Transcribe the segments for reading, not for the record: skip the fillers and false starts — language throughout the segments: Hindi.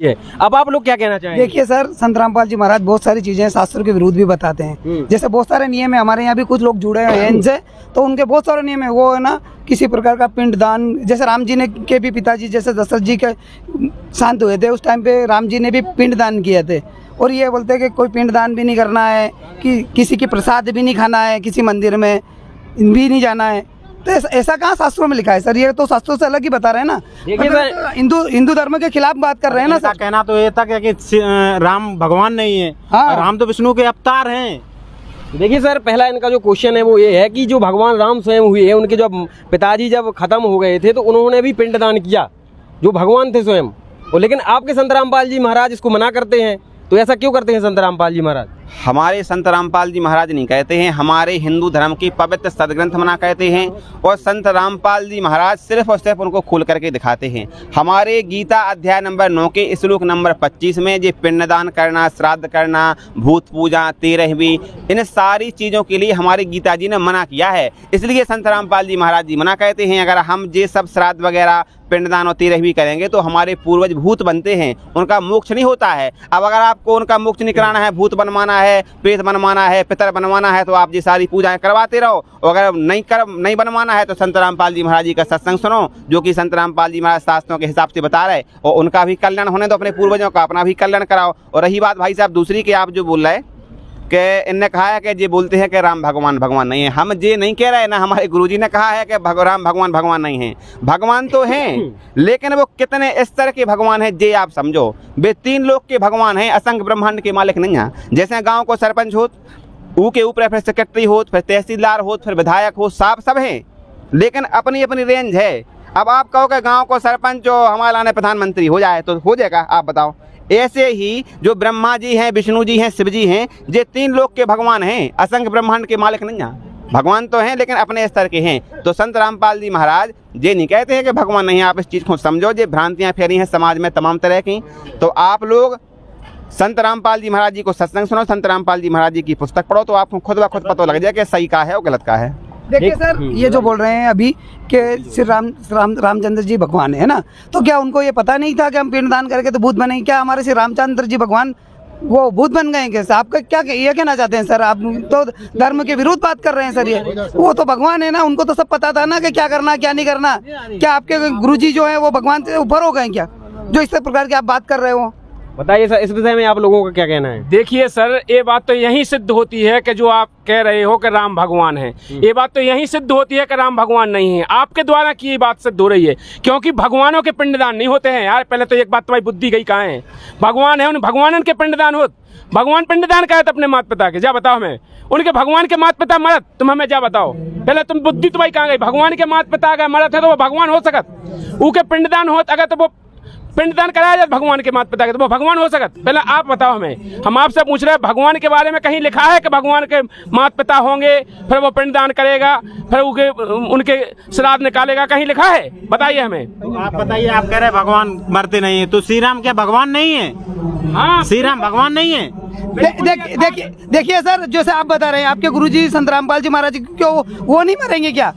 अब आप लोग क्या कहना चाहेंगे? देखिए सर, संत रामपाल जी महाराज बहुत सारी चीजें शास्त्रों के विरुद्ध भी बताते हैं। जैसे बहुत सारे नियम है, हमारे यहाँ भी कुछ लोग जुड़े हुए हैं इनसे, तो उनके बहुत सारे नियम है। वो है ना, किसी प्रकार का पिंड दान, जैसे राम जी ने के भी पिताजी जैसे दशरथ जी के शांत हुए थे, उस टाइम पे राम जी ने भी पिंड दान किए थे। और ये बोलते हैं कि कोई पिंड दान भी नहीं करना है, कि किसी की प्रसाद भी नहीं खाना है, किसी मंदिर में भी नहीं जाना है। तो ऐसा कहाँ शास्त्रों में लिखा है सर? ये तो शास्त्रों से अलग ही बता रहे हैं ना। देखिए सर, हिंदू धर्म के खिलाफ बात कर रहे हैं ना सर। कहना तो ये था कि राम भगवान नहीं है। हाँ। राम तो विष्णु के अवतार हैं। देखिए सर, पहला इनका जो क्वेश्चन है वो ये है कि जो भगवान राम स्वयं हुए हैं, उनके जब पिताजी जब खत्म हो गए थे तो उन्होंने भी पिंडदान किया, जो भगवान थे स्वयं। और लेकिन आपके संत रामपाल जी महाराज इसको मना करते हैं, तो ऐसा क्यों करते हैं संत रामपाल जी महाराज? हमारे संत रामपाल जी महाराज नहीं कहते हैं, हमारे हिंदू धर्म की पवित्र सदग्रंथ मना कहते हैं। और संत रामपाल जी महाराज सिर्फ और सिर्फ उनको खोल करके दिखाते हैं। हमारे गीता अध्याय नंबर 9 के श्लोक नंबर 25 में जो पिंडदान करना, श्राद्ध करना, भूत पूजा, तेरहवीं, इन सारी चीज़ों के लिए हमारी गीता जी ने मना किया है। इसलिए संत रामपाल जी महाराज जी मना कहते हैं। अगर हम ये सब श्राद्ध वगैरह, पिंडदान और तेरहवीं करेंगे तो हमारे पूर्वज भूत बनते हैं, उनका मोक्ष नहीं होता है। अब अगर आपको उनका मोक्ष नहीं कराना है, भूत बनवाना है, प्रेत बनवाना है, पितर बनवाना है, तो आप ये सारी पूजाएं करवाते रहो। और अगर नहीं बनवाना है तो संत रामपाल जी महाराज जी का सत्संग सुनो, जो कि संत रामपाल जी महाराज शास्त्रों के हिसाब से बता रहे, और उनका भी कल्याण होने दो, अपने पूर्वजों का अपना भी कल्याण कराओ। और रही बात भाई साहब दूसरी की, आप जो बोल रहे हैं कि इनने कहा है कि ये बोलते हैं कि राम भगवान भगवान नहीं है, हम ये नहीं कह रहे ना। हमारे गुरुजी ने कहा है कि राम भगवान भगवान नहीं है। भगवान तो हैं, लेकिन वो कितने स्तर के भगवान है ये आप समझो। वे 3 लोक के भगवान हैं, असंख्य ब्रह्मांड के मालिक नहीं हैं। जैसे गांव को सरपंच हो, ऊ के ऊपर फिर सेक्रेटरी हो, फिर तहसीलदार हो, फिर विधायक हो, सब हैं, लेकिन अपनी अपनी रेंज है। अब आप कहो कि गाँव को सरपंच जो हमारा लाने प्रधानमंत्री हो जाए तो हो जाएगा? आप बताओ। ऐसे ही जो ब्रह्मा जी हैं, विष्णु जी हैं, शिव जी हैं, ये 3 लोक के भगवान हैं, असंख्य ब्रह्मांड के मालिक नहीं हैं। भगवान तो हैं लेकिन अपने स्तर के हैं। तो संत रामपाल जी महाराज ये नहीं कहते हैं कि भगवान नहीं है। आप इस चीज़ को समझो, ये भ्रांतियाँ फैली हैं समाज में तमाम तरह की। तो आप लोग संत रामपाल जी महाराज जी को सत्संग सुनो, संत रामपाल जी महाराज जी की पुस्तक पढ़ो, तो आपको खुद ब खुद पता लग जाए कि सही का है और गलत का है। देखिए सर, ये जो बोल रहे हैं अभी कि श्री रामचंद्र जी भगवान है ना, तो क्या उनको ये पता नहीं था कि हम पिंडदान करके तो भूत बनेंगे? क्या हमारे श्री रामचंद्र जी भगवान वो भूत बन गए कैसे? आपका क्या ये कहना चाहते हैं सर? आप तो धर्म के विरुद्ध बात कर रहे हैं सर। ये वो तो भगवान है ना, उनको तो सब पता था ना कि क्या करना क्या नहीं करना। क्या आपके गुरुजी जो है वो भगवान से ऊपर हो गए क्या, जो इस प्रकार की आप बात कर रहे हो? बताइए सर, इस विषय में आप लोगों का क्या कहना है? देखिए सर, ये बात तो यही सिद्ध होती है कि जो आप कह रहे हो कि राम भगवान है, ये बात तो यही सिद्ध होती है कि राम भगवान नहीं है। आपके द्वारा की ये बात सिद्ध हो रही है, क्योंकि भगवानों के पिंडदान नहीं होते हैं यार। पहले तो एक बात तुम्हारी बुद्धि गई कहाँ है? भगवान है, उन भगवान के पिंडदान हो। भगवान पिंडदान का है तो अपने माता पिता के, जा बताओ हमें। उनके भगवान के माता पिता मरत, तुम हमें जा बताओ। पहले तुम बुद्धि तुम्हारी कहाँ गई? भगवान के माता पिता अगर मरत है तो वो भगवान हो सकत। उनके पिंडदान होत अगर तो वो पिंडदान कराया जाए भगवान के माता पिता के, तो वो भगवान हो सकत। पहले आप बताओ हमें, हम आपसे पूछ रहे हैं भगवान के बारे में कहीं लिखा है कि भगवान के माता पिता होंगे, फिर वो पिंडदान करेगा, फिर उनके श्राद्ध निकालेगा? कहीं लिखा है? बताइए हमें। तो आप बताइए, आप कह रहे हैं भगवान मरते नहीं है, तो श्री राम क्या भगवान नहीं है? हाँ, श्री राम भगवान नहीं है। देखिए सर, जैसे आप बता रहे हैं आपके गुरुजी संत रामपाल जी महाराज क्यों वो नहीं मरेंगे क्या?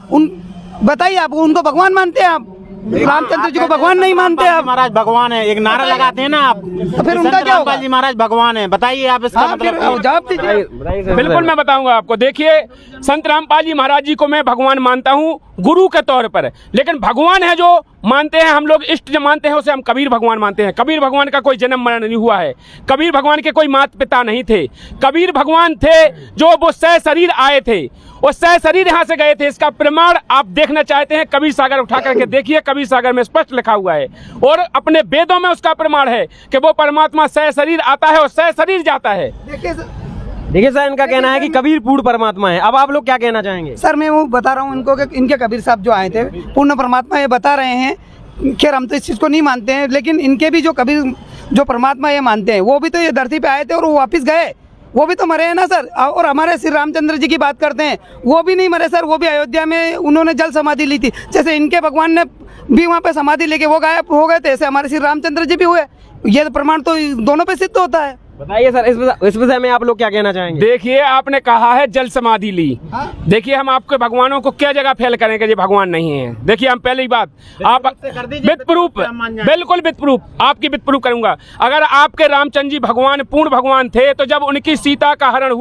बताइए, आप उनको भगवान मानते हैं? आप रामचंद्र जी को भगवान नहीं मानते आप? महाराज भगवान है, एक नारा लगाते हैं ना आप, तो फिर उनका क्या होगा? जी महाराज भगवान है, बताइए आप इसका मतलब जवाब दीजिए। बिल्कुल मैं बताऊंगा आपको। देखिए, संत रामपाल जी महाराज जी को मैं भगवान मानता हूँ गुरु के तौर पर, लेकिन भगवान है जो मानते हैं हम लोग, इष्ट जो मानते हैं उसे हम कबीर भगवान मानते हैं। कबीर भगवान का कोई जन्म मरण नहीं हुआ है, कबीर भगवान के कोई माता पिता नहीं थे। कबीर भगवान थे जो वो सह शरीर आए थे, वो सह शरीर यहाँ से गए थे। इसका प्रमाण आप देखना चाहते हैं, कबीर सागर उठा करके देखिए, कबीर सागर में स्पष्ट लिखा हुआ है, और अपने वेदों में उसका प्रमाण है कि वो परमात्मा सह शरीर आता है और सह शरीर जाता है। देखिए सर, इनका कहना है कि कबीर पूर्ण परमात्मा है। अब आप लोग क्या कहना चाहेंगे? सर मैं वो बता रहा हूँ इनको कि इनके कबीर साहब जो आए थे पूर्ण परमात्मा ये बता रहे हैं। खैर हम तो इस चीज़ को नहीं मानते हैं, लेकिन इनके भी जो कबीर जो परमात्मा ये मानते हैं, वो भी तो ये धरती पे आए थे और वो वापस गए, वो भी तो मरे हैं ना सर। और हमारे श्री रामचंद्र जी की बात करते हैं, वो भी नहीं मरे सर, वो भी अयोध्या में उन्होंने जल समाधि ली थी। जैसे इनके भगवान ने भी वहाँ पे समाधि लेके वो गायब हो गए थे, ऐसे हमारे श्री रामचंद्र जी भी हुए। ये प्रमाण तो दोनों पे सिद्ध होता है। बताइए सर, इस विषय में आप लोग क्या कहना चाहेंगे? देखिए, आपने कहा है जल समाधि ली। देखिए, हम आपके भगवानों को क्या जगह फेल करेंगे जो भगवान नहीं है। देखिए, हम पहली बात आप विद प्रूफ, बिल्कुल विद प्रूफ, आपकी विद प्रूफ करूंगा। अगर आपके रामचंद्र जी भगवान पूर्ण भगवान थे तो जब उनकी सीता का हरण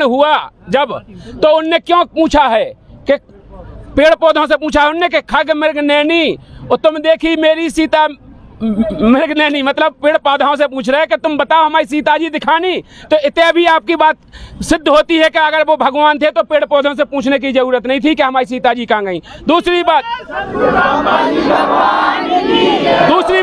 हुआ जब, तो उनने क्यों पूछा है कि पेड़ पौधों से पूछा है उनने कि खग मृग नैनी, और तुम देखी मेरी सीता मृग नैनी, मतलब पेड़ पौधों से पूछ रहे हैं कि तुम बताओ हमारी सीता जी दिखानी। तो इतने भी आपकी बात सिद्ध होती है कि अगर वो भगवान थे तो पेड़ पौधों से पूछने की जरूरत नहीं थी कि हमारी सीता जी कहाँ गई। दूसरी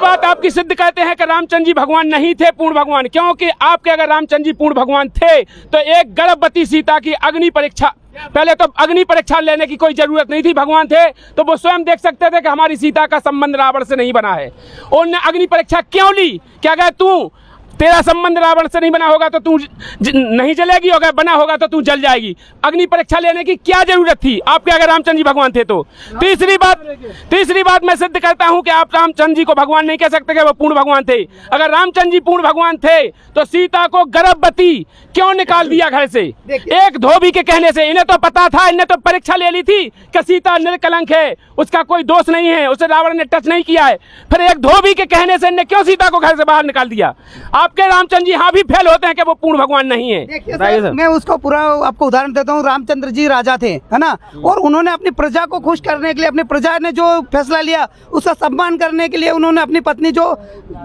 बात आपकी सिद्ध कहते हैं कि रामचंद्र जी भगवान नहीं थे पूर्ण भगवान, क्योंकि आपके अगर रामचंद्र जी पूर्ण भगवान थे तो एक गर्भवती सीता की अग्नि परीक्षा, पहले तो अग्नि परीक्षा लेने की कोई जरूरत नहीं थी। भगवान थे तो वो स्वयं देख सकते थे कि हमारी सीता का संबंध रावण से नहीं बना है। उन्होंने अग्नि परीक्षा क्यों ली? क्या अगर तेरा संबंध रावण से नहीं बना होगा तो तू नहीं जलेगी, अगर बना होगा तो तू जल जाएगी। अग्नि परीक्षा लेने की क्या जरूरत थी आपके अगर रामचंद्र जी भगवान थे तो? तीसरी बात मैं सिद्ध करता हूं कि आप रामचंद्र जी को भगवान नहीं कह सकते कि वो पूर्ण भगवान थे। अगर रामचंद्र जी पूर्ण भगवान थे तो सीता को गर्भवती क्यों निकाल दिया घर से? एक धोबी के कहने से। इन्हें तो पता था, इन्हें तो परीक्षा ले ली थी कि सीता निर्कलंक है, उसका कोई दोष नहीं है, उसे रावण ने टच नहीं किया है। फिर एक धोबी के कहने से इन्हें क्यों सीता को घर से बाहर निकाल दिया? आपके रामचंद्र जी हाँ भी फेल होते हैं कि वो पूर्ण भगवान नहीं है। मैं उसको पूरा आपको उदाहरण देता हूँ। रामचंद्र जी राजा थे, है ना, और उन्होंने अपनी प्रजा को खुश करने के लिए, अपनी प्रजा ने जो फैसला लिया उसका सम्मान करने के लिए उन्होंने अपनी पत्नी जो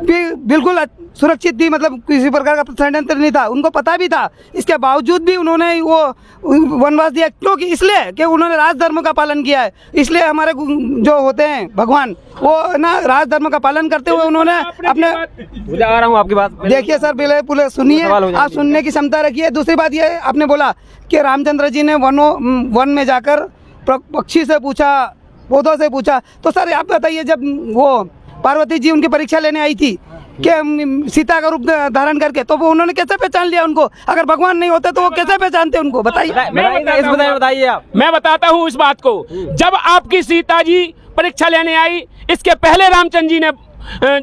बिल्कुल सुरक्षित थी, मतलब किसी प्रकार का षड्यंत्र नहीं था, उनको पता भी था, इसके बावजूद भी उन्होंने वो वनवास दिया। क्योंकि इसलिए कि उन्होंने राजधर्म का पालन किया है। इसलिए हमारे जो होते हैं भगवान वो ना राजधर्म का पालन करते हुए उन्होंने अपने आ रहा हूँ आपकी बात। देखिए सर, पहले सुनिए, आप सुनने की क्षमता रखिए। दूसरी बात ये आपने बोला कि रामचंद्र जी ने वन में जाकर पक्षी से पूछा, पौधों से पूछा। तो सर आप बताइए, जब वो पार्वती जी उनकी परीक्षा लेने आई थी कि सीता का रूप धारण करके, तो वो उन्होंने कैसे पहचान लिया उनको? अगर भगवान नहीं होते तो वो कैसे पहचानते उनको? बताइए। बताइए आप। मैं बताता हूँ इस बात को। जब आपकी सीता जी परीक्षा लेने आई, इसके पहले रामचंद्र जी ने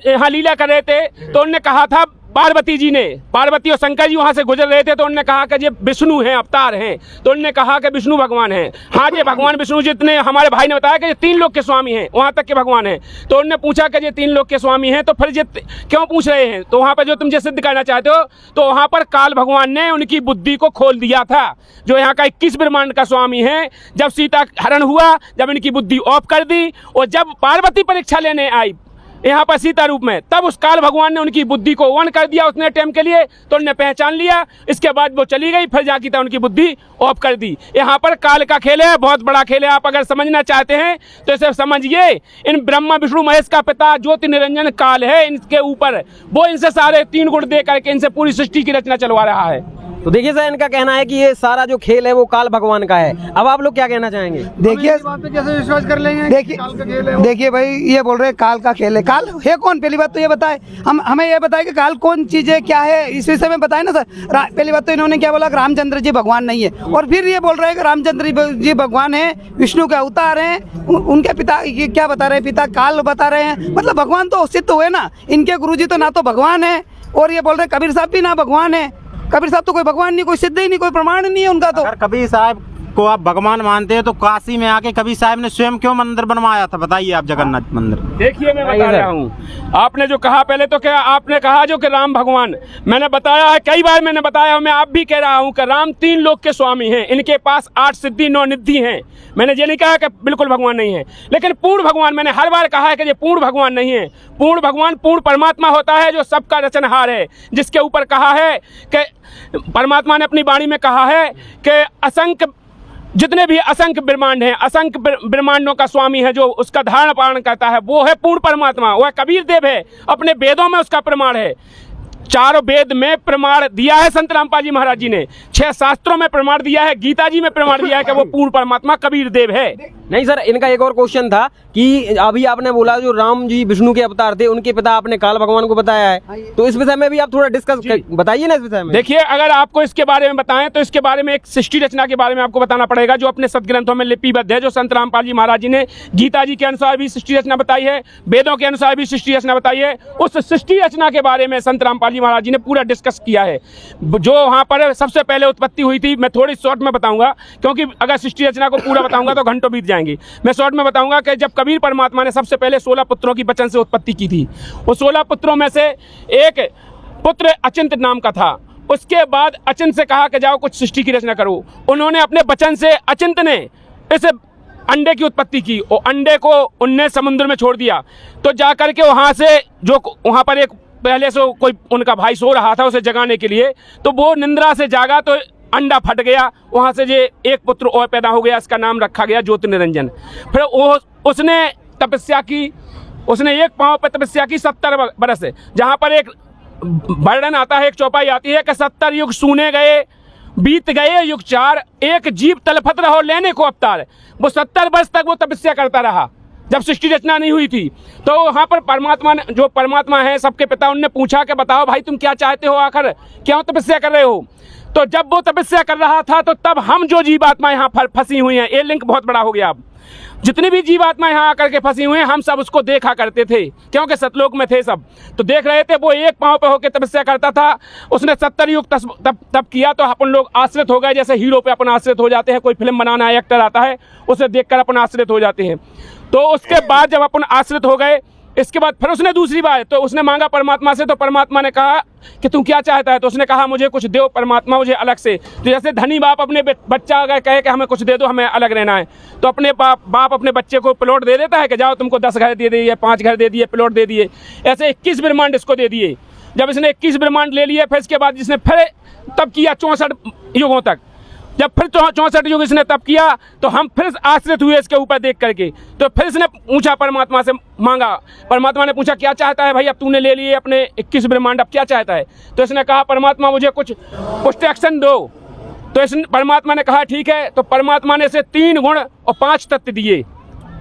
यहाँ लीला कर रहे थे तो उन्होंने कहा था, पार्वती और शंकर जी वहाँ से गुजर रहे थे तो उन्होंने कहा कि ये विष्णु हैं, अवतार हैं। तो उन्होंने कहा कि विष्णु भगवान हैं। हाँ, ये भगवान विष्णु जितने हमारे भाई ने बताया कि ये 3 लोक के स्वामी हैं, वहाँ तक के भगवान हैं। तो उन्होंने पूछा कि ये 3 लोक के स्वामी हैं, तो फिर ये क्यों पूछ रहे हैं? तो वहाँ पर जो तुम ये सिद्ध करना चाहते हो, तो वहाँ पर काल भगवान ने उनकी बुद्धि को खोल दिया था, जो यहाँ का 21 ब्रह्मांड का स्वामी है। जब सीता हरण हुआ, जब इनकी बुद्धि ऑफ कर दी, और जब पार्वती परीक्षा लेने आई यहाँ पर सीता रूप में, तब उस काल भगवान ने उनकी बुद्धि को ऑन कर दिया उतने टाइम के लिए, तो उन्होंने पहचान लिया। इसके बाद वो चली गई, फिर जाके था उनकी बुद्धि ऑफ कर दी। यहाँ पर काल का खेल है, बहुत बड़ा खेल है। आप अगर समझना चाहते हैं तो इसे समझिए। इन ब्रह्मा विष्णु महेश का पिता ज्योति निरंजन काल है, इनके ऊपर वो इनसे सारे 3 गुण दे करके इनसे पूरी सृष्टि की रचना चलवा रहा है। तो देखिए सर, इनका कहना है कि ये सारा जो खेल है वो काल भगवान का है। अब आप लोग क्या कहना चाहेंगे? देखिए, कैसे विश्वास कर लेंगे? देखिए भाई, ये बोल रहे हैं काल का खेल है। काल है कौन? पहली बात तो ये बताए, हमें ये बताए कि काल कौन चीज है, क्या है, इस विषय में बताए ना सर। पहली बात तो इन्होंने क्या बोला कि रामचंद्र जी भगवान नहीं है, और फिर ये बोल रहे हैं कि रामचंद्र जी भगवान है, विष्णु के अवतार हैं। उनके पिता क्या बता रहे हैं? पिता काल बता रहे हैं। मतलब भगवान तो सिद्ध हुए ना, इनके गुरुजी तो ना तो भगवान है, और ये बोल रहे कबीर साहब भी ना भगवान है। कबीर साहब तो कोई भगवान नहीं, कोई सिद्ध ही नहीं, कोई प्रमाण नहीं है उनका। तो अगर कबीर साहब को आप भगवान मानते हैं तो काशी में आके कबीर साहब ने स्वयं क्यों मंदिर बनवाया था? बताइए आप, जगन्नाथ मंदिर। देखिए, मैं बता रहा हूँ। आपने जो कहा पहले, तो क्या आपने कहा जो कि राम भगवान, मैंने बताया है, कई बार मैंने बताया, मैं आप भी कह रहा हूँ कि राम 3 लोक के स्वामी हैं। इनके पास 8 सिद्धि 9 निधि हैं। मैंने ये नहीं कहा कि बिल्कुल भगवान नहीं है, लेकिन पूर्ण भगवान, मैंने हर बार कहा है कि ये पूर्ण भगवान नहीं है। पूर्ण भगवान पूर्ण परमात्मा होता है, जो सबका रचनहार है, जिसके ऊपर कहा है कि परमात्मा ने अपनी वाणी में कहा है कि असंख्य, जितने भी असंख्य ब्रह्मांड हैं, असंख्य ब्रह्मांडों का स्वामी है, जो उसका धारण पालन करता है, वो है पूर्ण परमात्मा, वो है कबीर देव है। अपने वेदों में उसका प्रमाण है। 4 वेद में प्रमाण दिया है संत रामपाल जी महाराज जी ने, 6 शास्त्रों में प्रमाण दिया है, गीता जी में प्रमाण दिया है कि वो पूर्ण परमात्मा कबीर देव है। नहीं सर, इनका एक और क्वेश्चन था कि अभी आपने बोला जो राम जी विष्णु के अवतार थे, उनके पिता आपने काल भगवान को बताया है, तो इस विषय में भी आप थोड़ा डिस्कस बताइए ना इस विषय में। देखिए, अगर आपको इसके बारे में बताएं तो इसके बारे में एक सृष्टि रचना के बारे में आपको बताना पड़ेगा, जो अपने सदग्रंथों में लिपिबद्ध है, जो संत रामपाल जी महाराज जी ने गीता जी के अनुसार भी सृष्टि रचना बताई है, वेदों के अनुसार भी सृष्टि रचना बताई है। उस सृष्टि रचना के बारे में संत रामपाल जी महाराज जी ने पूरा डिस्कस किया है। जो वहाँ पर सबसे पहले उत्पत्ति हुई थी, मैं थोड़ी शॉर्ट में बताऊंगा, क्योंकि अगर सृष्टि रचना को पूरा बताऊंगा तो घंटों बीत जाएंगे। मैं शॉर्ट में बताऊंगा कि जब कबीर परमात्मा ने सबसे पहले 16 पुत्रों की वचन से उत्पत्ति की थी, उस 16 पुत्रों में से एक पुत्र अचिंत नाम का था। उसके बाद अचिंत से कहा कि जाओ कुछ सृष्टि की रचना करो। उन्होंने अपने वचन से अचिंत ने इस अंडे की उत्पत्ति की और अंडे को उनने समुद्र में छोड़ दिया। तो जाकर के वहाँ से जो वहाँ पर एक पहले से कोई उनका भाई सो रहा था उसे जगाने के लिए, तो वो निंद्रा से जागा तो अंडा फट गया। वहाँ से जे एक पुत्र और पैदा हो गया, इसका नाम रखा गया ज्योतिनिरंजन। फिर उसने तपस्या की, उसने एक पांव पर तपस्या की 70 बरस, जहाँ पर एक वर्णन आता है, एक चौपाई आती है कि 70 युग सूने गए, बीत गए युग 4, एक जीव तलफत रहो लेने को अवतार। वो 70 वर्ष तक वो तपस्या करता रहा जब सृष्टि रचना नहीं हुई थी। तो वहाँ पर परमात्मा ने, जो परमात्मा है सबके पिता, उनने पूछा कि बताओ भाई तुम क्या चाहते हो, आखिर क्यों तपस्या कर रहे हो। तो जब वो तपस्या कर रहा था तो तब हम जो जीवात्मा यहाँ फंसी हुई हैं, ये लिंक बहुत बड़ा हो गया। अब जितनी भी जीवात्मा यहाँ आकर के फंसी हुई हैं, हम सब उसको देखा करते थे, क्योंकि सतलोक में थे सब, तो देख रहे थे। वो एक पांव पे होकर तपस्या करता था। उसने 70 युग तब किया, तो अपन लोग आश्रित हो गए, जैसे हीरो पे अपन आश्रित हो जाते हैं। कोई फिल्म बनाना एक्टर आता है, उसे देखकर अपन आश्रित हो जाते हैं। तो उसके बाद जब अपन आश्रित हो गए, इसके बाद फिर उसने दूसरी बार तो उसने मांगा परमात्मा से, तो परमात्मा ने कहा कि तू क्या चाहता है। तो उसने कहा मुझे कुछ दो परमात्मा, मुझे अलग से। तो जैसे धनी बाप अपने बच्चा अगर कहे कि हमें कुछ दे दो, हमें अलग रहना है, तो अपने बाप अपने बच्चे को प्लॉट दे देता है कि जाओ तुमको 10 घर दे दिए, 5 घर दे दिए, प्लॉट दे दिए। ऐसे 21 ब्रह्मांड इसको दे दिए। जब इसने 21 ब्रह्मांड ले लिए, फिर इसके बाद इसने फिर तब किया 64 युगों तक। जब फिर 64 युग इसने तब किया, तो हम फिर आश्रित हुए इसके ऊपर देख करके। तो फिर इसने पूछा, परमात्मा से मांगा। परमात्मा ने पूछा क्या चाहता है भाई, अब तूने ले लिए अपने 21 ब्रह्मांड, अब क्या चाहता है। तो इसने कहा परमात्मा मुझे कुछ प्रोटेक्शन दो। तो इस परमात्मा ने कहा ठीक है। तो परमात्मा ने इसे 3 गुण और 5 तत्व दिए।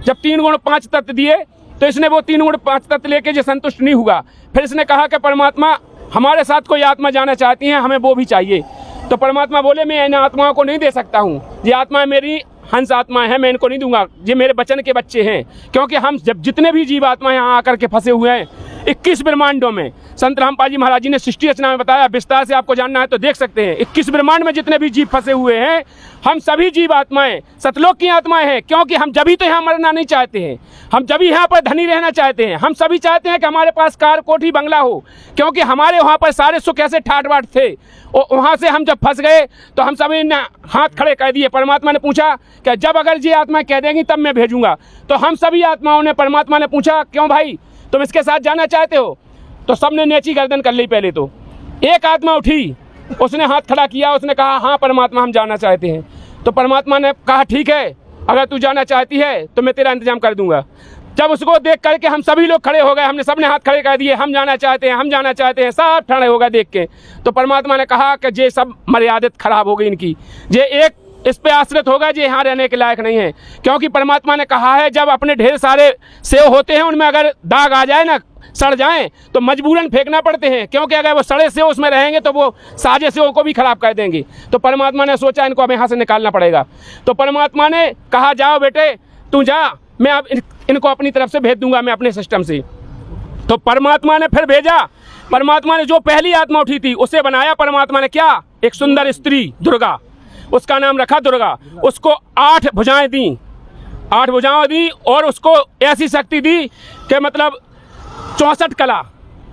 जब 3 गुण 5 तत्व दिए, तो इसने वो 3 गुण 5 तत्व लेके जो संतुष्ट नहीं हुआ, फिर इसने कहा कि परमात्मा हमारे साथ कोई आत्मा जाना चाहती है, हमें वो भी चाहिए। तो परमात्मा बोले मैं इन आत्माओं को नहीं दे सकता हूँ, ये आत्मा मेरी हंस आत्मा है, मैं इनको नहीं दूंगा, ये मेरे बचन के बच्चे हैं। क्योंकि हम जब जितने भी जीव आत्मा यहाँ आकर के फंसे हुए हैं 21 ब्रह्मांडों में, संत रामपाल जी महाराज जी ने सृष्टि रचना में बताया, विस्तार से आपको जानना है तो देख सकते हैं। 21 ब्रह्मांड में जितने भी जीव फंसे हुए हैं, हम सभी जीव आत्माएं सतलोक की आत्माएं हैं। क्योंकि हम जभी तो यहाँ मरना नहीं चाहते हैं, हम जभी यहाँ पर धनी रहना चाहते हैं। हम सभी चाहते हैं कि हमारे पास कार कोठी बंगला हो, क्योंकि हमारे वहाँ पर सारे सुख ऐसे ठाट बाट थे। और वहाँ से हम जब फंस गए तो हम सभी ने हाथ खड़े कर दिए। परमात्मा ने पूछा कि जब अगर ये आत्माएं कह देंगी तब मैं भेजूंगा। तो हम सभी आत्माओं ने, परमात्मा ने पूछा क्यों भाई तुम इसके साथ जाना चाहते हो। तो सबने नेची गर्दन कर ली। पहले तो एक आत्मा उठी, उसने हाथ खड़ा किया, उसने कहा हाँ परमात्मा हम जाना चाहते हैं। तो परमात्मा ने कहा ठीक है, अगर तू जाना चाहती है तो मैं तेरा इंतजाम कर दूंगा। जब उसको देख करके हम सभी लोग खड़े हो गए, हमने सबने हाथ खड़े कर दिए, हम जाना चाहते हैं, हम जाना चाहते हैं, सब खड़े हो गए देख के। तो परमात्मा ने कहा कि ये सब मर्यादित खराब हो गई इनकी, ये एक इस पे आश्रित होगा, ये यहाँ रहने के लायक नहीं है। क्योंकि परमात्मा ने कहा है जब अपने ढेर सारे सेव होते हैं उनमें अगर दाग आ जाए ना, सड़ जाएं, तो मजबूरन फेंकना पड़ते हैं। क्योंकि अगर वो सड़े सेव उसमें रहेंगे तो वो साजे सेव को भी खराब कर देंगे। तो परमात्मा ने सोचा इनको अब यहाँ से निकालना पड़ेगा। तो परमात्मा ने कहा जाओ बेटे तू जा, मैं अब इनको अपनी तरफ से भेज दूंगा, मैं अपने सिस्टम से। तो परमात्मा ने फिर भेजा। परमात्मा ने जो पहली आत्मा उठी थी उसे बनाया परमात्मा ने क्या, एक सुंदर स्त्री दुर्गा, उसका नाम रखा दुर्गा। उसको 8 भुजाएं दी, 8 भुजाएं दी, और उसको ऐसी शक्ति दी कि मतलब 64 कला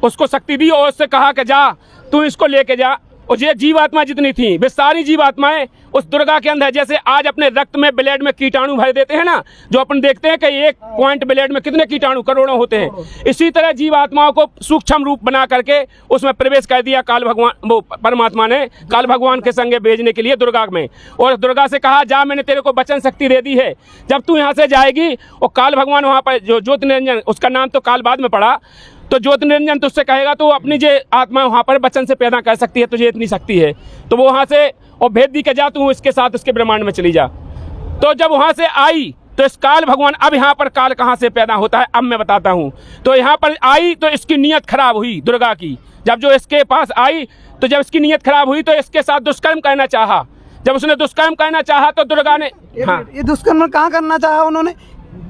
उसको शक्ति दी। और उससे कहा कि जा तू इसको लेके जा। और ये जीवात्मा जितनी थी वे सारी जीवात्माएं उस दुर्गा के अंदर, जैसे आज अपने रक्त में ब्लड में कीटाणु भर देते हैं ना, जो अपन देखते हैं कि 1 पॉइंट ब्लड में कितने कीटाणु करोड़ों होते हैं, इसी तरह जीवात्माओं को सूक्ष्म रूप बना करके उसमें प्रवेश कर दिया काल भगवान, वो परमात्मा ने काल भगवान के संगे भेजने के लिए दुर्गा में। और दुर्गा से कहा जा मैंने तेरे को वचन शक्ति दे दी है, जब तू यहाँ से जाएगी और काल भगवान वहाँ पर जो ज्योतिनिरंजन, उसका नाम तो काल बाद में पड़ा, तो ज्योतिनिरंजन तुझसे कहेगा तो अपनी जो आत्मा वहाँ पर वचन से पैदा कर सकती है, तुझे इतनी शक्ति है। तो वो वहाँ से और भेज दी कि जा तू इसके साथ उसके ब्रह्मांड में चली जा। तो जब वहाँ से आई तो इस काल भगवान, अब यहाँ पर काल कहाँ से पैदा होता है अब मैं बताता हूँ। तो यहाँ पर आई तो इसकी नीयत खराब हुई दुर्गा की, जब जो इसके पास आई तो जब इसकी नीयत खराब हुई तो इसके साथ दुष्कर्म करना चाहा। जब उसने दुष्कर्म करना चाहा तो दुर्गा ने, हाँ, ये दुष्कर्म कहाँ करना चाहा उन्होंने?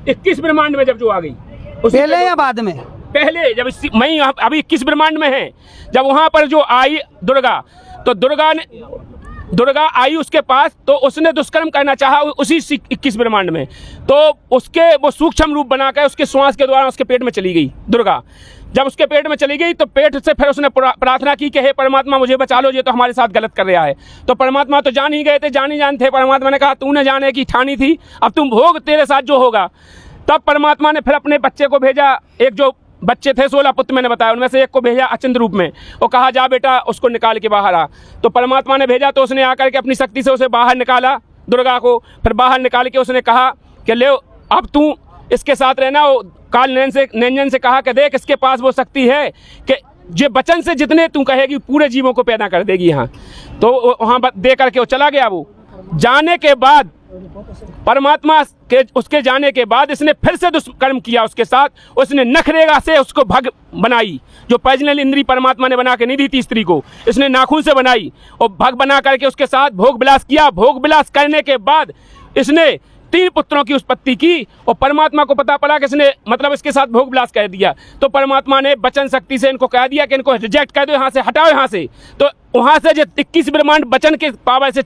21 ब्रह्मांड में जब जो आ गई, पहले या बाद में? पहले, जब मई अभी 21 ब्रह्मांड में है, जब वहां पर जो आई दुर्गा, तो दुर्गा आई उसके पास तो उसने दुष्कर्म करना चाहा उसी 21 ब्रह्मांड में। तो उसके वो सूक्ष्म रूप बनाकर उसके श्वास के द्वारा उसके पेट में चली गई दुर्गा। जब उसके पेट में चली गई तो पेट से फिर उसने प्रार्थना की कि हे परमात्मा मुझे बचा लो, ये तो हमारे साथ गलत कर रहा है। तो परमात्मा तो जान ही गए थे, जान ही जानते। परमात्मा ने कहा तूने जाने की ठानी थी, अब तुम भोग, तेरे साथ जो होगा। तब परमात्मा ने फिर अपने बच्चे को भेजा, एक जो बच्चे थे 16 पुत्र मैंने बताया, उनमें से एक को भेजा अचिंत रूप में, वो कहा जा बेटा उसको निकाल के बाहर आ। तो परमात्मा ने भेजा तो उसने आकर के अपनी शक्ति से उसे बाहर निकाला दुर्गा को। फिर बाहर निकाल के उसने कहा कि ले अब तू इसके साथ रहना। वो काल नैंजन से कहा कि देख इसके पास वो शक्ति है कि जो वचन से जितने तू कहेगी पूरे जीवों को पैदा कर देगी यहाँ। तो वहाँ दे करके वो चला गया। वो जाने के बाद परमात्मा के उसके जाने के बाद इसने फिर से दुष्कर्म किया उसके साथ। उसने नखरेगा से उसको भग बनाई, जो पर्सनल इंद्री परमात्मा ने बना के नहीं दी थी स्त्री को, इसने नाखून से बनाई और भग बना करके उसके साथ भोग विलास किया। भोग विलास करने के बाद इसने 3 पुत्रों की उत्पत्ति की और परमात्मा को पता पड़ा कि इसने मतलब इसके साथ भोग विलास कर दिया। तो परमात्मा ने वचन शक्ति से इनको कह दिया कि इनको रिजेक्ट कर दो, यहाँ से हटाओ यहाँ से। तो वहाँ से जो 21 ब्रह्मांड वचन के पावर से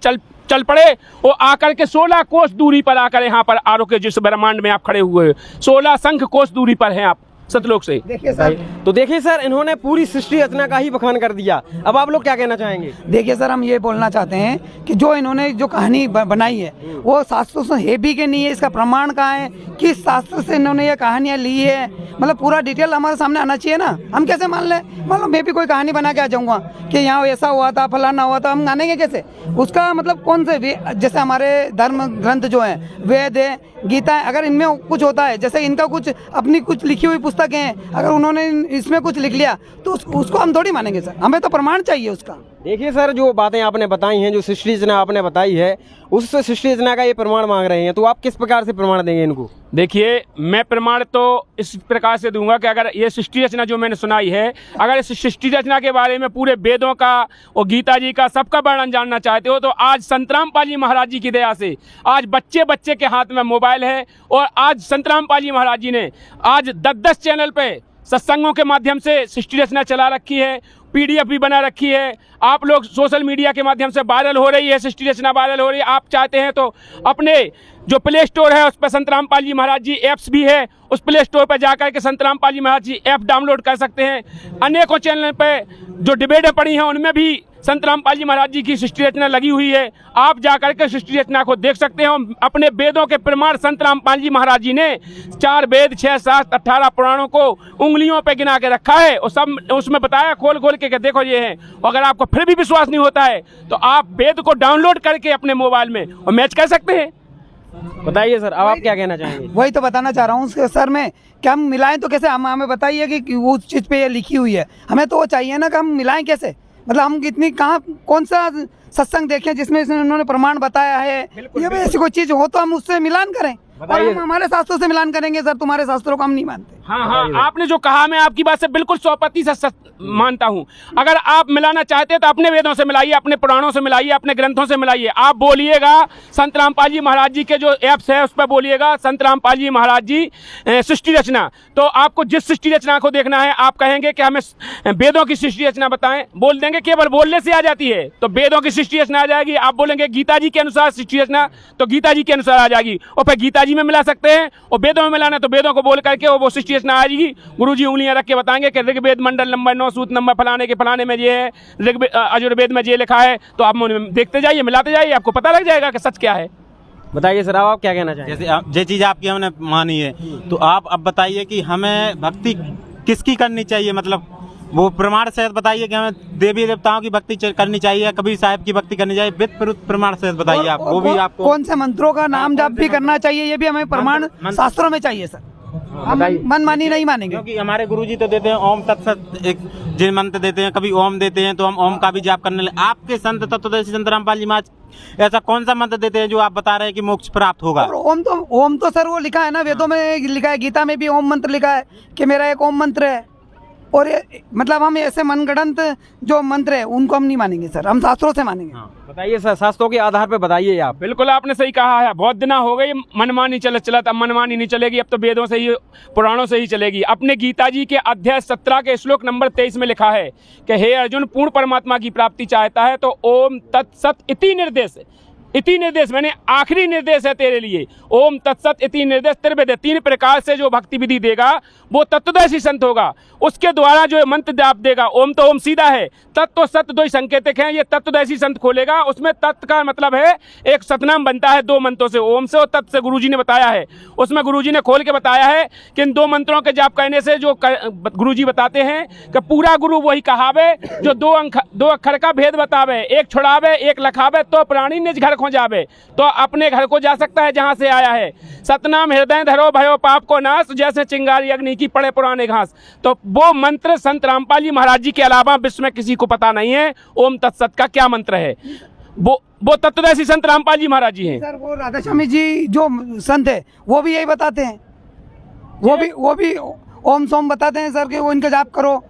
चल पड़े, वो आकर के 16 कोस दूरी पर आकर यहाँ पर आरोग्य जिस ब्रह्मांड में आप खड़े हुए 16 संख कोस दूरी पर हैं आप सतलोक से। देखिए सर, तो देखिए सर, इन्होंने पूरी सृष्टि रचना का ही बखान कर दिया। अब आप लोग क्या कहना चाहेंगे? देखिए सर, हम ये बोलना चाहते हैं कि जो इन्होंने जो कहानी बनाई है वो शास्त्रों से है भी कि नहीं है, इसका प्रमाण कहाँ है, किस शास्त्र से इन्होंने ये कहानियाँ ली है, मतलब पूरा डिटेल हमारे सामने आना चाहिए ना। हम कैसे मान लें, मतलब मैं भी कोई कहानी बना के आ जाऊँगा कि यहाँ ऐसा हुआ था फलाना हुआ था, हम मानेंगे कैसे? उसका मतलब कौन से जैसे हमारे धर्म ग्रंथ जो हैं, वेद है, गीता है, अगर इनमें कुछ होता है, जैसे इनका कुछ अपनी कुछ लिखी हुई पुस्तकें हैं, अगर उन्होंने इसमें कुछ लिख लिया तो उसको हम थोड़ी मानेंगे सर, हमें तो प्रमाण चाहिए उसका। देखिए सर, जो बातें आपने बताई हैं, जो सृष्टि रचना आपने बताई है, उस सृष्टि रचना का ये प्रमाण मांग रहे हैं, तो आप किस प्रकार से प्रमाण देंगे इनको? देखिए, मैं प्रमाण तो इस प्रकार से दूंगा कि अगर ये सृष्टि रचना जो मैंने सुनाई है, अगर इस सृष्टि रचना के बारे में पूरे वेदों का और गीता जी का सबका वर्णन जानना चाहते हो तो आज संत रामपाल जी महाराज जी की दया से आज बच्चे बच्चे के हाथ में मोबाइल है और आज संत रामपाल जी महाराज जी ने आज 10-10 चैनल पे सत्संगों के माध्यम से सृष्टि रचना चला रखी है, PDF भी बना रखी है। आप लोग सोशल मीडिया के माध्यम से वायरल हो रही है, सृष्टि रचना वायरल हो रही है। आप चाहते हैं तो अपने जो प्ले स्टोर है उस पर संत रामपाल जी महाराज जी ऐप्स भी है, उस प्ले स्टोर पर जाकर के संत रामपाल जी महाराज जी ऐप डाउनलोड कर सकते हैं। अनेकों चैनल पे जो डिबेटें पड़ी हैं उनमें भी संत रामपाल जी महाराज जी की सृष्टि रचना लगी हुई है। आप जाकर के सृष्टि रचना को देख सकते हैं। अपने वेदों के प्रमाण संत रामपाल जी महाराज जी ने 4 वेद 6 शास्त्र 18 पुराणों को उंगलियों पे गिना के रखा है और सब उसमें बताया खोल खोल के देखो ये है। अगर आपको फिर भी विश्वास नहीं होता है तो आप वेद को डाउनलोड करके अपने मोबाइल में और मैच कर सकते हैं। बताइए सर, अब आप क्या कहना चाहेंगे? वही तो बताना चाह रहा हूँ सर मैं, कि हम मिलाएं तो कैसे? हम हमें बताइए कि वो चीज़ पे ये लिखी हुई है, हमें तो वो चाहिए ना कि हम मिलाएं कैसे? मतलब हम कितनी कहाँ कौन सा सत्संग देखें जिसमें उन्होंने प्रमाण बताया है, ये भी ऐसी कोई चीज़ हो तो हम उससे मिलान करें। और हम हमारे शास्त्रों से मिलान करेंगे सर, तुम्हारे शास्त्रों को हम नहीं मानते। हाँ, आपने जो कहा मैं आपकी बात से बिल्कुल 100% मानता हूँ। अगर आप मिलाना चाहते हैं तो अपने वेदों से मिलाइए, अपने पुराणों से मिलाइए, अपने ग्रंथों से मिलाइए। आप बोलिएगा संत रामपाल जी महाराज जी के जो ऐप्स है उस पर बोलिएगा संत रामपाल जी महाराज जी सृष्टि रचना, तो आपको जिस सृष्टि रचना को देखना है आप कहेंगे कि हमें वेदों की सृष्टि रचना बताएं, बोल देंगे, केवल बोलने से आ जाती है तो वेदों की सृष्टि रचना आ जाएगी। आप बोलेंगे गीता जी के अनुसार सृष्टि रचना तो गीता जी के अनुसार आ जाएगी और फिर गीता जी में मिला सकते हैं और वेदों में मिलाना तो वेदों को बोल करके वो सृष्टि रचना आ जाएगी। गुरुजी उंगलियां रख के बताएंगे कि ऋग्वेद मंडल नंबर 9 सूत नंबर फलाने के फलाने में ये है, यजुर्वेद में ये लिखा है, तो आप देखते जाइए, मिलाते जाइए, आपको पता लग जाएगा कि सच क्या है। बताइए सर, आप क्या कहना चाहेंगे? जैसे जो चीज़ आपकी हमने मानी है तो आप अब बताइए कि हमें भक्ति किसकी करनी चाहिए, मतलब वो प्रमाण सहित बताइए कि हमें देवी देवताओं की भक्ति करनी चाहिए, कबीर साहिब की भक्ति करनी चाहिए, विद प्रमाण सहित बताइए आप। वो भी आपको कौन से मंत्रों का नाम जाप भी करना चाहिए, ये भी हमें प्रमाण शास्त्रों में चाहिए सर। हम मनमानी नहीं मानेंगे। क्योंकि हमारे गुरुजी तो देते हैं ओम तत्सत, एक जिन मंत्र देते हैं, कभी ओम देते हैं तो हम ओम का भी जाप करने लगे। आपके संत तत्वदर्शी संत रामपाल जी महाराज ऐसा कौन सा मंत्र देते हैं जो आप बता रहे हैं कि मोक्ष प्राप्त होगा? और ओम तो सर वो लिखा है ना, वेदों में लिखा है, गीता में भी ओम मंत्र लिखा है कि मेरा एक ओम मंत्र है। और मतलब हम ऐसे मनगढ़ंत जो मंत्र है उनको हम नहीं मानेंगे सर, हम शास्त्रों से मानेंगे। बताइए सर, शास्त्रों के आधार पे बताइए आप। बिल्कुल आपने सही कहा है। बहुत दिन हो गए मनमानी चला, अब मनमानी नहीं चलेगी, अब तो वेदों से ही, पुराणों से ही चलेगी। अपने गीता जी के अध्याय 17 के श्लोक नंबर 23 में लिखा है कि हे अर्जुन, पूर्ण परमात्मा की प्राप्ति चाहता है तो ओम तत्सत इति निर्देश, इति निर्देश मैंने आखिरी निर्देश है तेरे लिए। ओम तत्सत इति निर्देश त्रिवेद, 3 प्रकार से जो भक्ति विधि देगा वो तत्वदर्शी संत होगा। उसके द्वारा जो मंत्र जाप देगा, ओम तो ओम सीधा है, तत्व सत्य दो ही संकेतक हैं, ये तत्वदर्शी संत खोलेगा। उसमें तत्व का मतलब है एक सतनाम बनता है 2 मंत्रों से, ओम से और तत्व से, गुरुजी ने बताया है। उसमें गुरुजी ने खोल के बताया है कि इन 2 मंत्रों के जाप करने से जो गुरुजी बताते हैं कि पूरा गुरु वही कहावे जो 2 अक्षर का भेद बतावे, एक छुड़ावे एक लखावे, तो प्राणी निज घर खो जावे, तो अपने घर को जा सकता है जहां से आया है। सतनाम हृदय धरो भयो पाप को नाश, जैसे चिंगारी अग्नि की पड़े पुराने घास। तो वो मंत्र संत रामपाल जी महाराज जी के अलावा विश्व में किसी को पता नहीं है ओम तत्सत का क्या मंत्र है। वो तत्वदर्शी संत रामपाल जी महाराज जी हैं। सर वो राधा स्वामी जी जो संत है वो भी यही बताते हैं, वो भी ओम सोम बताते हैं सर कि वो इनका जाप करो।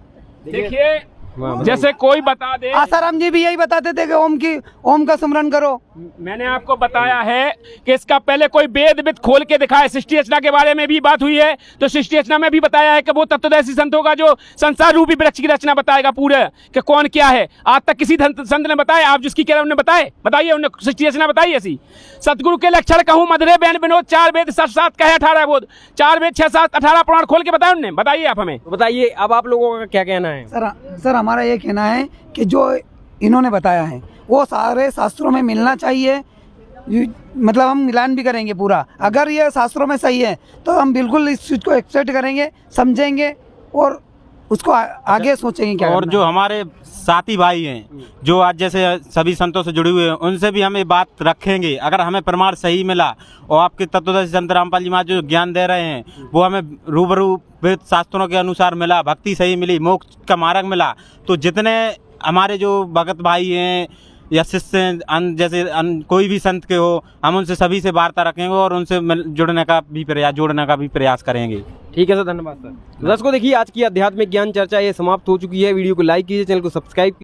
देखिए जैसे कोई बता दे, आसाराम जी भी यही बताते थे कि ओम का स्मरण करो। मैंने आपको बताया है कि इसका पहले कोई वेद विद खोल के दिखाए। सृष्टि रचना के बारे में भी बात हुई है, तो सृष्टि रचना में भी बताया है कि वो तत्वदर्शी संत होगा जो संसार रूपी वृक्ष की रचना बताएगा पूरे कि कौन क्या है। आज तक किसी संत ने बताया? आप जिसकी कह रहे हैं उन्हें बताइए, उन्हें सृष्टि रचना बताइए ऐसी। सतगुरु के लक्षण कहूँ मधुरे बैन विनोद, 4 वेद 7 कहे 18 बोध, 4 वेद 6 7 18 पुराण खोल के बताया उन्होंने। बताइए आप हमें। तो बताइए अब आप लोगों का क्या कहना है? सर हमारा ये कहना है कि जो इन्होंने बताया है वो सारे शास्त्रों में मिलना चाहिए। मतलब हम मिलान भी करेंगे पूरा, अगर ये शास्त्रों में सही है तो हम बिल्कुल इस चीज़ को एक्सेप्ट करेंगे, समझेंगे और उसको आगे सोचेंगे क्या और करना जो हमारे साथी भाई हैं जो आज जैसे सभी संतों से जुड़े हुए हैं, उनसे भी हम ये बात रखेंगे। अगर हमें प्रमाण सही मिला और आपके तत्वदर्शी संत रामपाल जी महाराज जो ज्ञान दे रहे हैं वो हमें रूबरू वेद शास्त्रों के अनुसार मिला, भक्ति सही मिली, मोक्ष का मार्ग मिला, तो जितने हमारे जो भगत भाई हैं या शिष्य हैं, जैसे कोई भी संत के हो, हम उनसे सभी से वार्ता रखेंगे और उनसे जोड़ने का भी प्रयास करेंगे। ठीक है सर, धन्यवाद सर। दर्शकों देखिए आज की आध्यात्मिक ज्ञान चर्चा ये समाप्त हो चुकी है। वीडियो को लाइक कीजिए, चैनल को सब्सक्राइब